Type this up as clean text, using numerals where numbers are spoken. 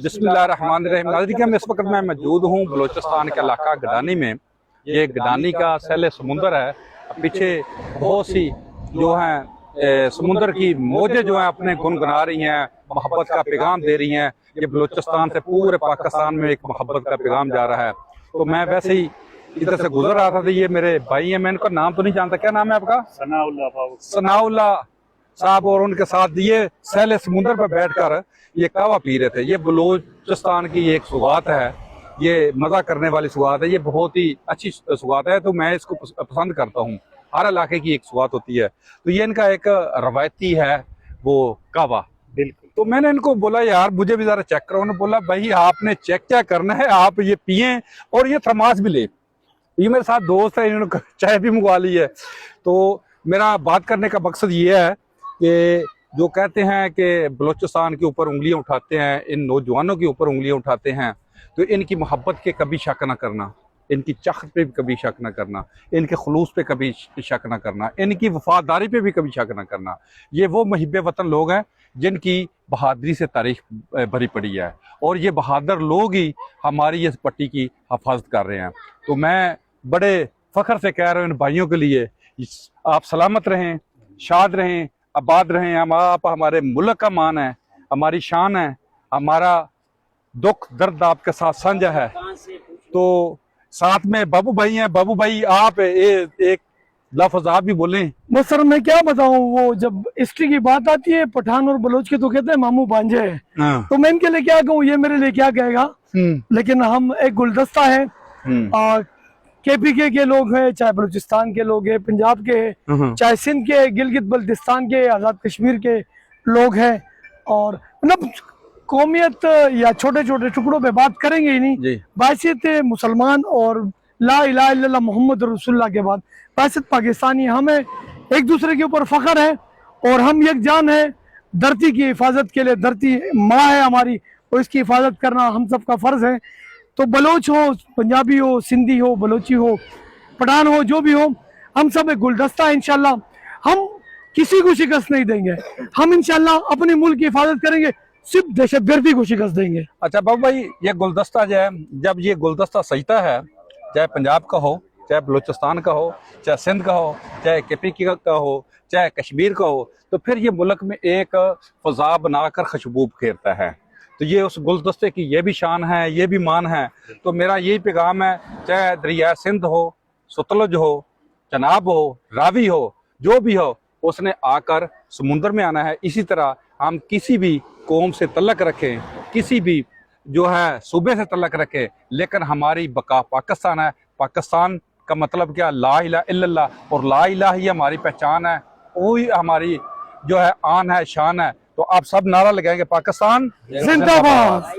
बिस्मिल्लाहिर्रहमानिर्रहीम। नाज़रीन, इस वक्त मैं मौजूद हूँ बलूचिस्तान के इलाका गडानी में। ये गडानी का सैले समुंदर है। पीछे बहुत सी जो हैं समुंदर की मौजें जो हैं अपने गुनगुना रही हैं, मोहब्बत का पैगाम दे रही हैं। ये बलूचिस्तान से पूरे पाकिस्तान में एक मोहब्बत का पैगाम जा रहा है। तो मैं वैसे ही इधर से गुजर रहा था, तो ये मेरे भाई हैं, मैं इनका नाम तो नहीं जानता, क्या नाम है आपका? सनाउल्लाह साहब। और उनके साथ ये सैले समुंदर पर बैठकर ये कहवा पी रहे थे। ये बलूचिस्तान की एक सुगात है, ये मजा करने वाली सुगात है, ये बहुत ही अच्छी सुगात है। तो मैं इसको पसंद करता हूँ। हर इलाके की एक सुगात होती है, तो ये इनका एक रवायती है वो कहवा। बिल्कुल। तो मैंने इनको बोला यार मुझे भी जरा चेक करो। उन्होंने बोला भाई आपने चेक क्या करना है, आप ये पिए और ये थर्मास भी ले। ये मेरे साथ दोस्त है, इन्होंने चाय भी मंगवा ली है। तो मेरा बात करने का मकसद ये है कि जो कहते हैं कि बलूचिस्तान के ऊपर उंगलियां उठाते हैं, इन नौजवानों के ऊपर उंगलियां उठाते हैं, तो इनकी मोहब्बत के कभी शक ना करना, इनकी चाहत पे भी कभी शक ना करना, इनके खुलूस पे कभी शक ना करना, इनकी वफादारी पे भी कभी शक ना करना। ये वो मुहिब्बे वतन लोग हैं जिनकी बहादुरी से तारीख भरी पड़ी है, और ये बहादुर लोग ही हमारी इस पट्टी की हिफाजत कर रहे हैं। तो मैं बड़े फख्र से कह रहा हूँ इन भाइयों के लिए, आप सलामत रहें, शाद रहें, आबाद रहें। आप हमारे मुल्क का मान है, हमारी शान है, हमारा दुख दर्द आपके साथ साझा है। तो साथ में बाबू भाई हैं। बाबू भाई आप एक लफ्ज आप भी बोलें। बस सर मैं क्या बताऊं, वो जब हिस्ट्री की बात आती है पठान और बलोच के तो कहते हैं मामू भांजे है। तो मैं इनके लिए क्या कहूँ, ये मेरे लिए क्या कहेगा। लेकिन हम एक गुलदस्ता है, केपीके के लोग हैं, चाहे बलूचिस्तान के लोग हैं, पंजाब के हैं, चाहे सिंध के, गिलगित बल्तिस्तान के, आजाद कश्मीर के लोग हैं। और मतलब कौमियत या छोटे छोटे टुकड़ों पे बात करेंगे ही नहीं। बासियत मुसलमान और ला इलाहा इल्लल्लाह मोहम्मद रसूलुल्लाह के बाद बासियत पाकिस्तानी। हमें एक दूसरे के ऊपर फख्र है और हम यकजान है धरती की हिफाजत के लिए। धरती माँ है हमारी और इसकी हिफाजत करना हम सबका फर्ज है। तो बलोच हो, पंजाबी हो, सिंधी हो, बलोची हो, पठान हो, जो भी हो, हम सब एक गुलदस्ता है। इंशाल्लाह हम किसी को शिकस्त नहीं देंगे। हम इंशाल्लाह अपने मुल्क की हिफाजत करेंगे, सिर्फ दहशतगर्दी को शिकस्त देंगे। अच्छा बाबू भाई, ये गुलदस्ता जो है, जब ये गुलदस्ता सजता है, चाहे पंजाब का हो, चाहे बलूचिस्तान का हो, चाहे सिंध का हो, चाहे केपी का हो, चाहे कश्मीर का हो, तो फिर ये मुल्क में एक फजा बनाकर खुशबू बिखेरता है। तो ये उस गुलदस्ते की ये भी शान है, ये भी मान है। तो मेरा यही पैगाम है, चाहे दरिया सिंध हो, सतलुज हो, चनाब हो, रावी हो, जो भी हो, उसने आकर समुंदर में आना है। इसी तरह हम किसी भी कौम से तल्लक रखें, किसी भी जो है सूबे से तल्लक रखें, लेकिन हमारी बका पाकिस्तान है। पाकिस्तान का मतलब क्या? ला इलाहा इल्लल्लाह। और ला इलाहा ही हमारी पहचान है, वही हमारी जो है आन है, शान है। तो आप सब नारा लगाएंगे, पाकिस्तान जिंदाबाद।